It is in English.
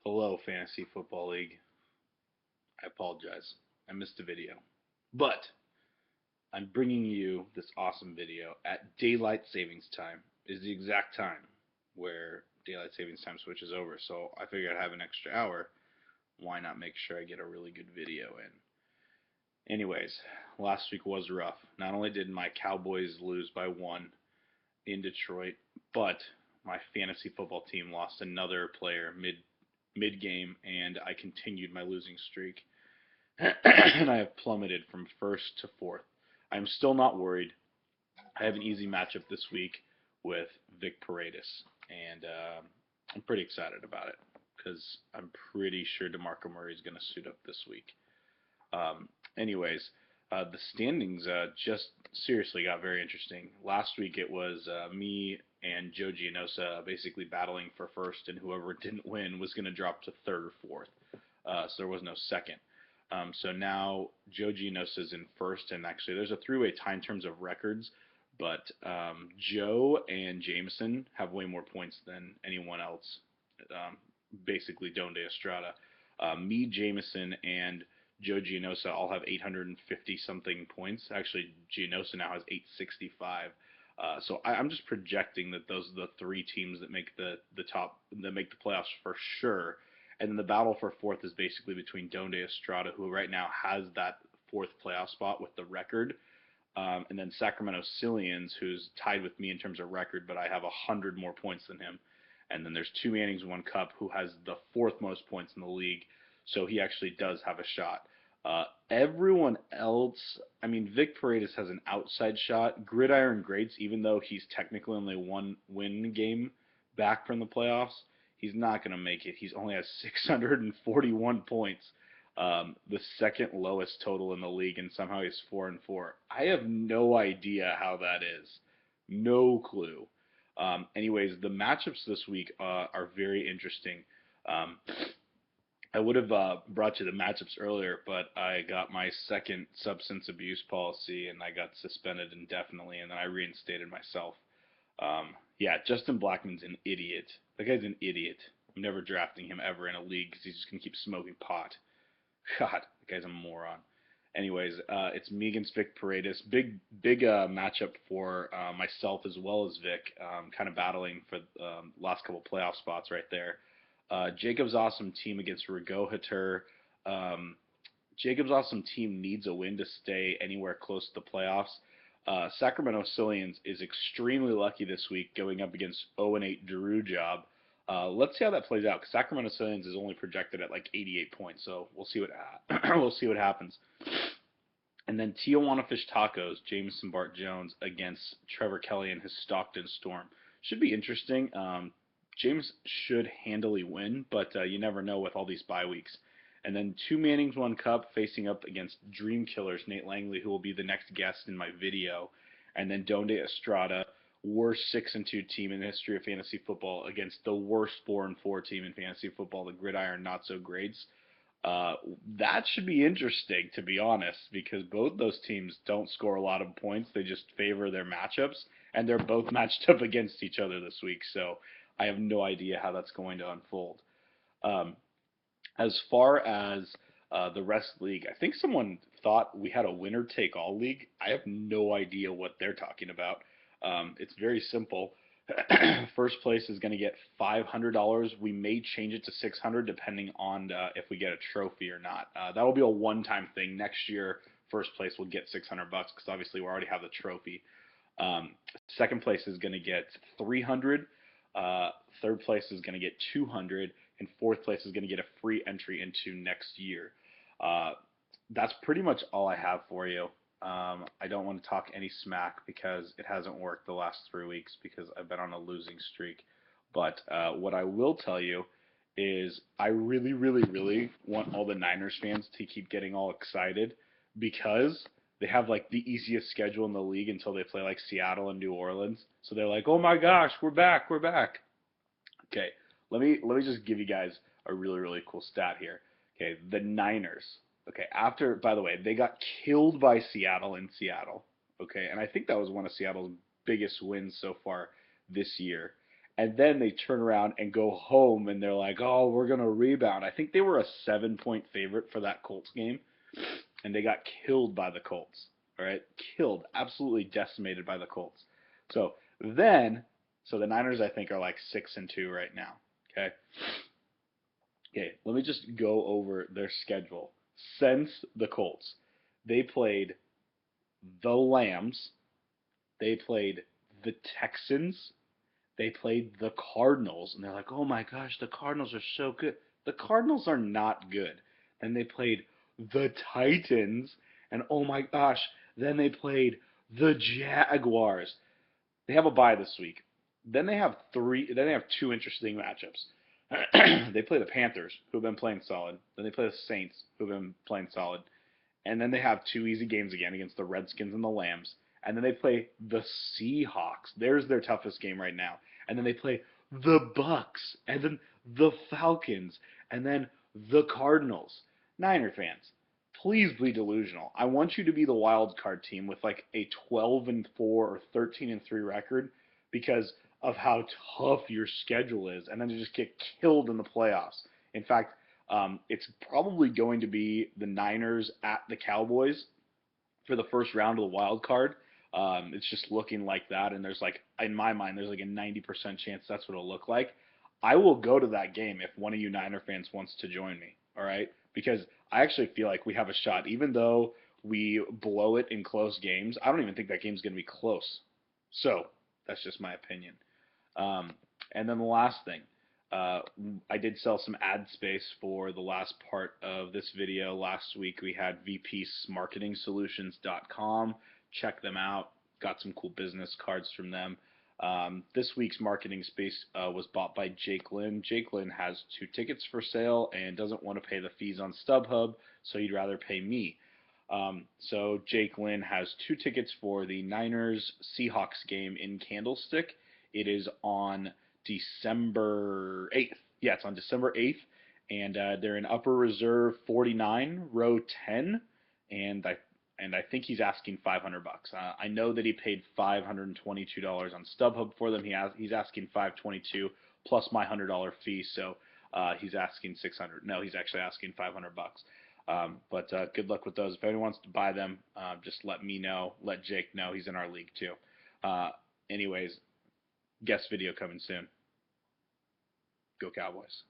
Hello, Fantasy Football League. I apologize. I missed a video. But I'm bringing you this awesome video at daylight savings time. Is the exact time where daylight savings time switches over. So I figured I'd have an extra hour. Why not make sure I get a really good video in? Anyways, last week was rough. Not only did my Cowboys lose by 1 in Detroit, but my fantasy football team lost another player mid game, and I continued my losing streak. And I have plummeted from first to fourth. I'm still not worried. I have an easy matchup this week with Vic Paredes, and I'm pretty excited about it because I'm pretty sure DeMarco Murray is going to suit up this week. Anyways, the standings just seriously got very interesting. Last week it was me and Joe Gianosa basically battling for first, and whoever didn't win was going to drop to third or fourth. So there was no second. So now Joe Gianosa is in first, and actually there's a three-way tie in terms of records, but Joe and Jameson have way more points than anyone else. Basically, Donde Estrada. Me, Jameson, and Joe Gianosa all have 850 something points. Actually, Gianosa now has 865. So I'm just projecting that those are the three teams that make the top that make the playoffs for sure. And then the battle for fourth is basically between Donde Estrada, who right now has that fourth playoff spot with the record, and then Sacramento Cillians, who's tied with me in terms of record, but I have 100 more points than him. And then there's two Mannings, one Cup, who has the fourth most points in the league, so he actually does have a shot. Everyone else, I mean, Vic Paredes has an outside shot. Gridiron Greats, even though he's technically only one win game back from the playoffs, he's not going to make it. He's only has 641 points, the second lowest total in the league, and somehow he's 4-4. I have no idea how that is. No clue. Anyways, the matchups this week are very interesting. Um, I would have brought you the matchups earlier, but I got my second substance abuse policy and I got suspended indefinitely, and then I reinstated myself. Yeah, Justin Blackman's an idiot. That guy's an idiot. I'm never drafting him ever in a league because he's just gonna keep smoking pot. God, that guy's a moron. Anyways, it's me against Vic Paredes. Big matchup for myself as well as Vic. Kind of battling for last couple playoff spots right there. Jacob's awesome team against ROGO. Um, Jacob's awesome team needs a win to stay anywhere close to the playoffs. Sacramento Cillians is extremely lucky this week going up against 0-8 Drew Job. Let's see how that plays out. 'Cause Sacramento Cillians is only projected at like 88 points, so we'll see what we'll see what happens. And then Tijuana Fish Tacos, Jameson Bart Jones against Trevor Kelly and his Stockton Storm. Should be interesting. James should handily win, but you never know with all these bye weeks. And then two Mannings, one Cup facing up against Dream Killers, Nate Langley, who will be the next guest in my video. And then Donde Estrada, worst 6-2 team in the history of fantasy football against the worst 4-4 team in fantasy football, the Gridiron Not So Greats. Uh, that should be interesting, to be honest, because both those teams don't score a lot of points. They just favor their matchups, and they're both matched up against each other this week. So I have no idea how that's going to unfold. Um, as far as the rest of the league, I think someone thought we had a winner take all league. I have no idea what they're talking about. It's very simple. First place is going to get $500. We may change it to 600 depending on if we get a trophy or not. That will be a one-time thing. Next year, first place will get 600 bucks because obviously we already have the trophy. Um, Second place is going to get 300. Third place is going to get 200, and fourth place is going to get a free entry into next year. Uh, that's pretty much all I have for you. I don't want to talk any smack because it hasn't worked the last 3 weeks because I've been on a losing streak. But what I will tell you is I really, really, really want all the Niners fans to keep getting all excited because they have like the easiest schedule in the league until they play like Seattle and New Orleans. So they're like, "Oh my gosh, we're back, we're back." Okay, let me just give you guys a really really cool stat here. Okay, the Niners. Okay, after by the way, they got killed by Seattle in Seattle. Okay, and I think that was one of Seattle's biggest wins so far this year. and then they turn around and go home and they're like, "Oh, we're gonna rebound." I think they were a 7 point favorite for that Colts game, and they got killed by the Colts. All right, killed, absolutely decimated by the Colts. So then, so the Niners I think are like 6-2 right now. Okay, okay. Let me just go over their schedule since the Colts. They played the Lambs. They played the Texans. They played the Cardinals, and they're like, "Oh my gosh, the Cardinals are so good." The Cardinals are not good. Then they played the Titans, and oh my gosh, then they played the Jaguars. They have a bye this week. Then they have three. Then they have two interesting matchups. They play the Panthers, who've been playing solid. Then they play the Saints, who've been playing solid. And then they have two easy games again against the Redskins and the Lambs. And then they play the Seahawks. There's their toughest game right now. And then they play the Bucks, and then the Falcons, and then the Cardinals. Niner fans, please be delusional. I want you to be the wild card team with like a 12-4 or 13-3 record because of how tough your schedule is, and then to just get killed in the playoffs. In fact, it's probably going to be the Niners at the Cowboys for the first round of the wild card. It's just looking like that, and there's like, in my mind, there's like a 90% chance that's what it'll look like. I will go to that game if one of you Niner fans wants to join me. All right, because I actually feel like we have a shot, even though we blow it in close games. I don't even think that game's going to be close. So that's just my opinion. Um, and then the last thing, uh, I did sell some ad space for the last part of this video. Last week we had vpsmarketingsolutions.com. Check them out. Got some cool business cards from them. This week's marketing space was bought by Jake Lynn. Jake Lynn has 2 tickets for sale and doesn't want to pay the fees on StubHub, so he'd rather pay me. So Jake Lynn has 2 tickets for the Niners Seahawks game in Candlestick. It is on December 8th. Yeah, it's on December 8th, and they're in Upper Reserve 49, row 10, and I think he's asking $500. I know that he paid $522 on StubHub for them. He's asking $522 plus my $100 fee, so he's asking 600. No, he's actually asking $500. But good luck with those. If anyone wants to buy them, just let me know. Let Jake know. He's in our league too. Anyways, guest video coming soon. Go Cowboys.